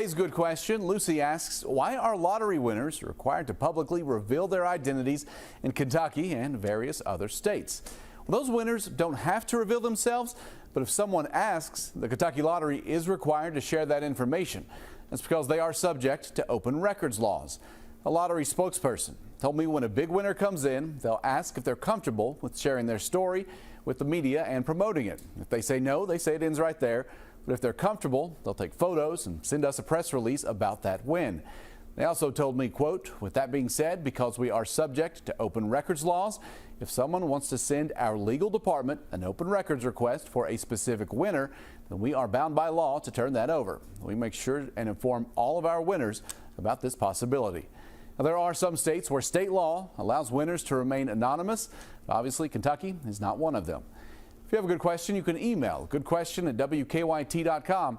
Today's good question. Lucy asks, why are lottery winners required to publicly reveal their identities in Kentucky and various other states? Well, those winners don't have to reveal themselves, but if someone asks, the Kentucky Lottery is required to share that information. That's because they are subject to open records laws. A lottery spokesperson told me when a big winner comes in, they'll ask if they're comfortable with sharing their story with the media and promoting it. If they say no, they say it ends right there. But if they're comfortable, they'll take photos and send us a press release about that win. They also told me, quote, with that being said, because we are subject to open records laws, if someone wants to send our legal department an open records request for a specific winner, then we are bound by law to turn that over. We make sure and inform all of our winners about this possibility. Now, there are some states where state law allows winners to remain anonymous. Obviously, Kentucky is not one of them. If you have a good question, you can email goodquestion@wkyt.com.